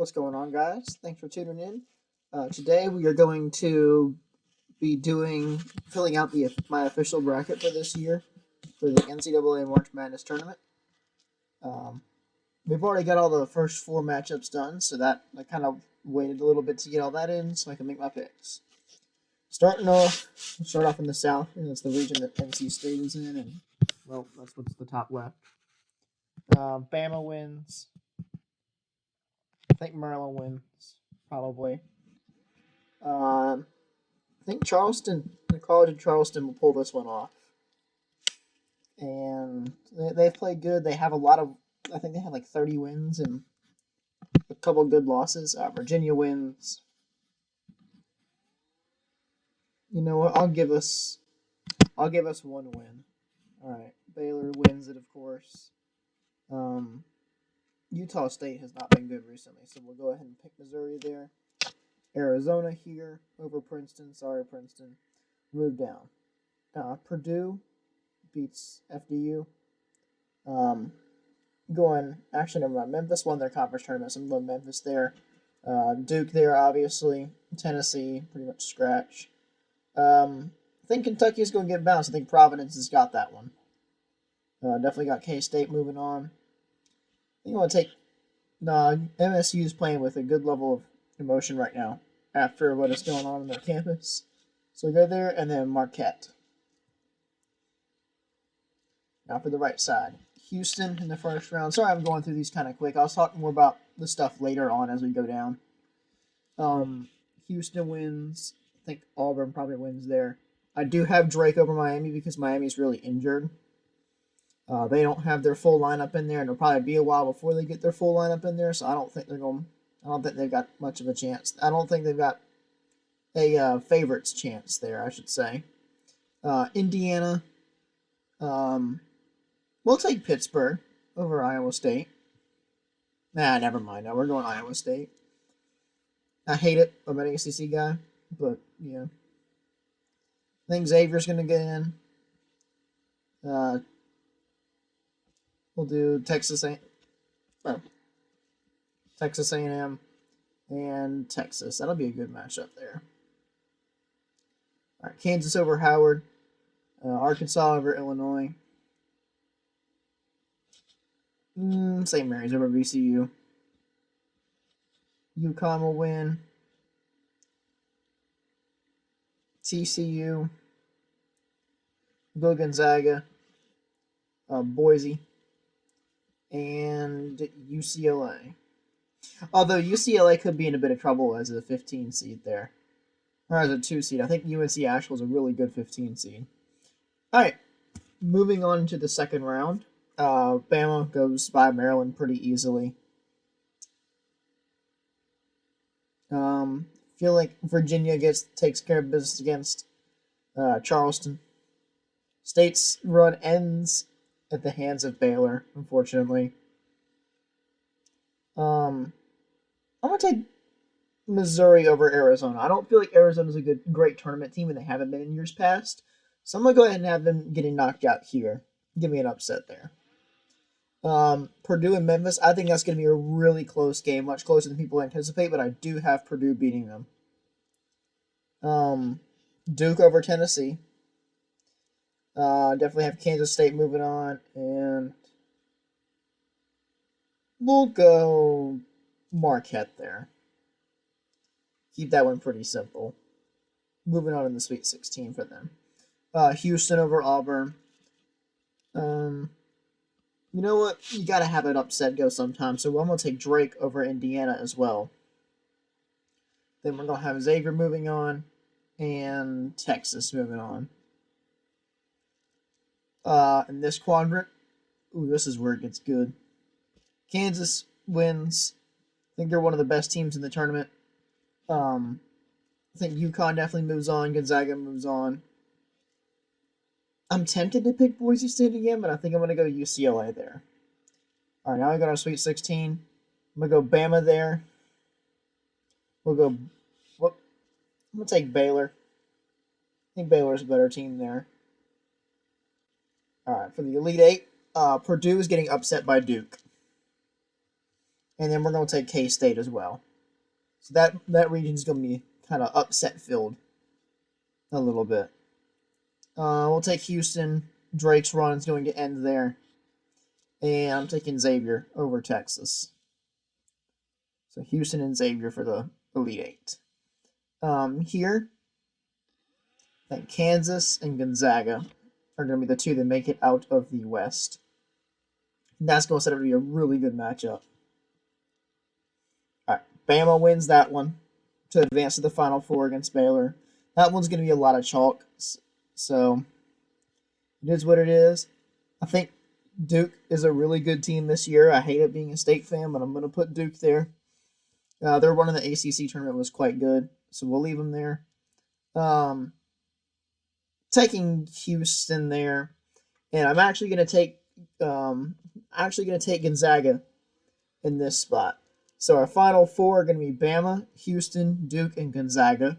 What's going on, guys? Thanks for tuning in. Today we are going to be filling out my official bracket for this year for the NCAA March Madness tournament. Um, we've already got all the first four matchups done, so that I kind of waited a little bit to get all that in so I can make my picks. We'll start off in the South, and that's the region that NC State is in, and well, that's what's the top left. Bama wins. I think Maryland wins, probably. I think the College of Charleston will pull this one off. And they've played good. They have I think they have like 30 wins and a couple good losses. Virginia wins. You know what? I'll give us one win. All right. Baylor wins it, of course. Utah State has not been good recently, so we'll go ahead and pick Missouri there. Arizona here over Princeton. Sorry, Princeton. Move down. Purdue beats FDU. Never mind. Memphis won their conference tournament, so I'm going Memphis there. Duke there, obviously. Tennessee, pretty much scratch. I think Kentucky is going to get bounced. I think Providence has got that one. Definitely got K-State moving on. I think I'm going to take... MSU is playing with a good level of emotion right now after what is going on in their campus. So we go there, and then Marquette. Now for the right side. Houston in the first round. Sorry I'm going through these kind of quick. I'll talk more about the stuff later on as we go down. Houston wins. I think Auburn probably wins there. I do have Drake over Miami because Miami's really injured. They don't have their full lineup in there, and it'll probably be a while before they get their full lineup in there, so I don't think they've got much of a chance. I don't think they've got a favorites chance there, I should say. Indiana. We'll take Pittsburgh over Iowa State. Nah, never mind. No, we're going Iowa State. I hate it. I'm an ACC guy, but yeah. I think Xavier's going to get in. We'll do Texas A&M and Texas. That'll be a good matchup there. All right, Kansas over Howard. Arkansas over Illinois. St. Mary's over VCU. UConn will win. TCU. Go Gonzaga. Boise. And UCLA. Although UCLA could be in a bit of trouble as a 15 seed there. Or as a 2 seed. I think UNC Asheville's a really good 15 seed. Alright. Moving on to the second round. Bama goes by Maryland pretty easily. Feel like Virginia takes care of business against Charleston. State's run ends at the hands of Baylor, unfortunately. I'm gonna take Missouri over Arizona. I don't feel like Arizona's a great tournament team, and they haven't been in years past. So I'm gonna go ahead and have them getting knocked out here. Give me an upset there. Purdue and Memphis, I think that's going to be a really close game, much closer than people anticipate, but I do have Purdue beating them. Duke over Tennessee. Definitely have Kansas State moving on, and we'll go Marquette there. Keep that one pretty simple. Moving on in the Sweet 16 for them. Houston over Auburn. You know what? You gotta have an upset go sometime, so I'm gonna take Drake over Indiana as well. Then we're gonna have Xavier moving on, and Texas moving on. In this quadrant, this is where it gets good. Kansas wins. I think they're one of the best teams in the tournament. I think UConn definitely moves on. Gonzaga moves on. I'm tempted to pick Boise State again, but I think I'm going to go UCLA there. All right, now we got our Sweet 16. I'm going to go Bama there. I'm going to take Baylor. I think Baylor's a better team there. All right, for the Elite Eight, Purdue is getting upset by Duke. and then we're going to take K-State as well. So that region is going to be kind of upset filled a little bit. We'll take Houston. Drake's run is going to end there. And I'm taking Xavier over Texas. So Houston and Xavier for the Elite Eight. Here, I think Kansas and Gonzaga are going to be the two that make it out of the West. And that's going to set up to be a really good matchup. All right, Bama wins that one to advance to the Final Four against Baylor. That one's going to be a lot of chalk, so it is what it is. I think Duke is a really good team this year. I hate it being a State fan, but I'm going to put Duke there. Their run in the ACC tournament was quite good, so we'll leave them there. Taking Houston there, and I'm actually going to take Gonzaga in this spot. So our Final Four are going to be Bama, Houston, Duke, and Gonzaga.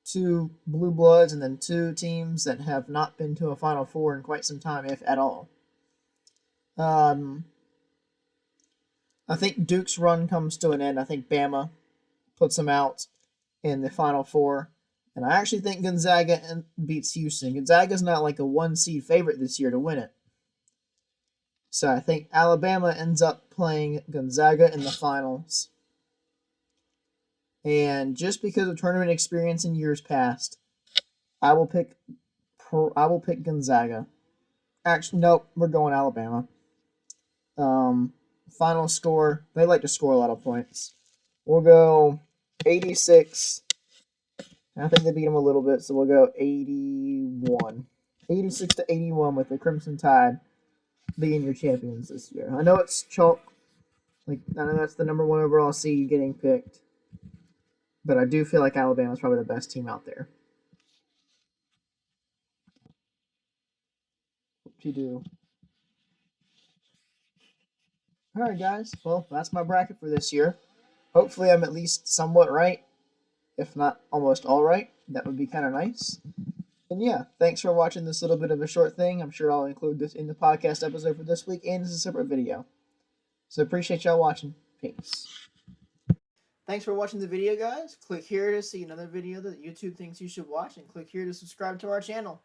2 blue bloods, and then 2 teams that have not been to a Final Four in quite some time, if at all. I think Duke's run comes to an end. I think Bama puts them out in the Final Four. And I actually think Gonzaga beats Houston. Gonzaga's not like a 1-seed favorite this year to win it. So I think Alabama ends up playing Gonzaga in the finals. And just because of tournament experience in years past, I will pick Gonzaga. Actually, nope, we're going Alabama. Final score, they like to score a lot of points. We'll go 86. I think they beat them a little bit, so we'll go 81. 86-81 with the Crimson Tide being your champions this year. I know it's chalk. I know that's the number 1 overall seed getting picked. But I do feel like Alabama's probably the best team out there. What you do? Alright, guys. Well, that's my bracket for this year. Hopefully I'm at least somewhat right. If not almost all right. That would be kind of nice. And yeah, thanks for watching this little bit of a short thing. I'm sure I'll include this in the podcast episode for this week and as a separate video. So appreciate y'all watching. Peace. Thanks for watching the video, guys. Click here to see another video that YouTube thinks you should watch, and click here to subscribe to our channel.